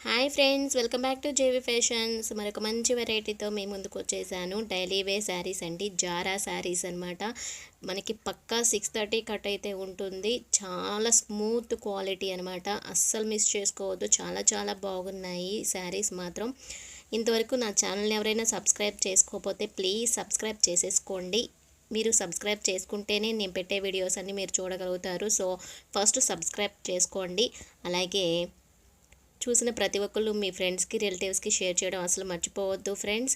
Hi friends, welcome back to JV fashions. మరొక మంచి వెరైటీతో మీ ముందుకు వచ్చేసాను. డైలీ వేర్ శారీస్ అండి, జారా శారీస్ అనమాట. మనకి పక్కా 630 కట్ అయితే ఉంటుంది. చాలా స్మూత్ క్వాలిటీ అనమాట, అస్సలు మిస్ చేసుకోవద్దు. చాలా చాలా బాగున్నాయి శారీస్ మాత్రం. ఇంతవరకు నా ఛానల్ని ఎవరైనా సబ్స్క్రైబ్ చేసుకోకపోతే ప్లీజ్ సబ్స్క్రైబ్ చేసేసుకోండి. మీరు సబ్స్క్రైబ్ చేసుకుంటేనే నేను పెట్టే వీడియోస్ అన్నీ మీరు చూడగలుగుతారు. సో ఫస్ట్ సబ్స్క్రైబ్ చేసుకోండి. అలాగే చూసిన ప్రతి ఒక్కళ్ళు మీ ఫ్రెండ్స్కి రిలేటివ్స్కి షేర్ చేయడం అసలు మర్చిపోవద్దు ఫ్రెండ్స్.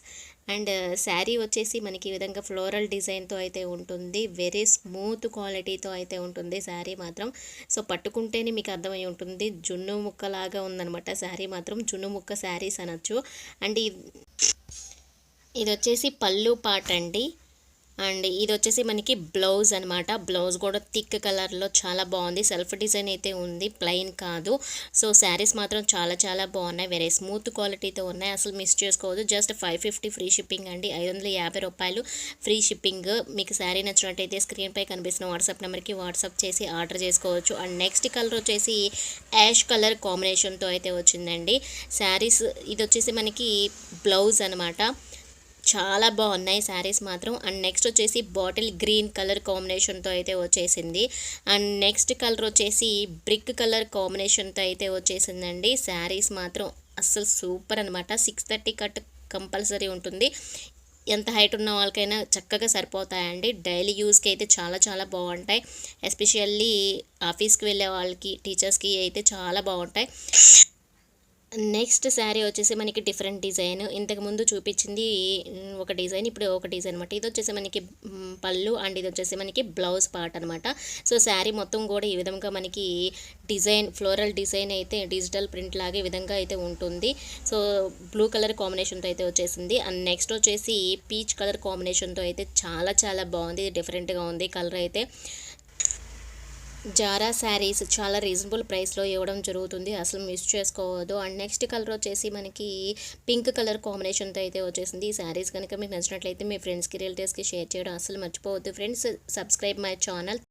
అండ్ శారీ వచ్చేసి మనకి ఈ విధంగా ఫ్లోరల్ డిజైన్తో అయితే ఉంటుంది. వెరీ స్మూత్ క్వాలిటీతో అయితే ఉంటుంది శారీ మాత్రం. సో పట్టుకుంటేనే మీకు అర్థమై ఉంటుంది, జున్ను ముక్కలాగా ఉందనమాట శారీ మాత్రం. జున్ను ముక్క శారీస్ అనొచ్చు. అండ్ ఇది వచ్చేసి పళ్ళు పాట అండి. అండ్ ఇది వచ్చేసి మనకి బ్లౌజ్ అనమాట. బ్లౌజ్ కూడా థిక్ కలర్లో చాలా బాగుంది. సెల్ఫ్ డిజైన్ అయితే ఉంది, ప్లెయిన్ కాదు. సో శారీస్ మాత్రం చాలా చాలా బాగున్నాయి, వెరీ స్మూత్ క్వాలిటీతో ఉన్నాయి, అసలు మిస్ చేసుకోవద్దు. జస్ట్ 550 ఫ్రీ షిప్పింగ్ అండి, 550 రూపాయలు ఫ్రీ షిప్పింగ్. మీకు శారీ నచ్చినట్టయితే స్క్రీన్పై కనిపిస్తున్న వాట్సాప్ నెంబర్కి వాట్సాప్ చేసి ఆర్డర్ చేసుకోవచ్చు. అండ్ నెక్స్ట్ కలర్ వచ్చేసి యాష్ కలర్ కాంబినేషన్తో అయితే వచ్చిందండి శారీస్. ఇది వచ్చేసి మనకి బ్లౌజ్ అనమాట. చాలా బాగున్నాయి శారీస్ మాత్రం. అండ్ నెక్స్ట్ వచ్చేసి బాటిల్ గ్రీన్ కలర్ కాంబినేషన్తో అయితే వచ్చేసింది. అండ్ నెక్స్ట్ కలర్ వచ్చేసి బ్రిక్ కలర్ కాంబినేషన్తో అయితే వచ్చేసిందండి. శారీస్ మాత్రం అస్సలు సూపర్ అనమాట. 630 కట్ కంపల్సరీ ఉంటుంది. ఎంత హైట్ ఉన్న వాళ్ళకైనా చక్కగా సరిపోతాయండి. డైలీ యూస్కి అయితే చాలా చాలా బాగుంటాయి. ఎస్పెషల్లీ ఆఫీస్కి వెళ్ళే వాళ్ళకి, టీచర్స్కి అయితే చాలా బాగుంటాయి. నెక్స్ట్ శారీ వచ్చేసి మనకి డిఫరెంట్ డిజైన్. ఇంతకుముందు చూపించింది ఒక డిజైన్, ఇప్పుడు ఒక డిజైన్ అనమాట. ఇది వచ్చేసి మనకి పళ్ళు, అండ్ ఇది వచ్చేసి మనకి బ్లౌజ్ పార్ట్ అనమాట. సో శారీ మొత్తం కూడా ఈ విధంగా మనకి డిజైన్, ఫ్లోరల్ డిజైన్ అయితే డిజిటల్ ప్రింట్ లాగా ఈ విధంగా అయితే ఉంటుంది. సో బ్లూ కలర్ కాంబినేషన్తో అయితే వచ్చేసింది. అండ్ నెక్స్ట్ వచ్చేసి పీచ్ కలర్ కాంబినేషన్తో అయితే చాలా చాలా బాగుంది, డిఫరెంట్గా ఉంది కలర్ అయితే. జారా శారీస్ చాలా రీజనబుల్ ప్రైస్లో ఇవ్వడం జరుగుతుంది, అసలు మిస్ చేసుకోవద్దు. అండ్ నెక్స్ట్ కలర్ వచ్చేసి మనకి పింక్ కలర్ కాంబినేషన్తో అయితే వచ్చేసింది. ఈ శారీస్ కనుక మీకు నచ్చినట్లయితే మీ ఫ్రెండ్స్కి, రిలేటివ్స్కి షేర్ చేయడం అసలు మర్చిపోవద్దు ఫ్రెండ్స్. Subscribe my channel.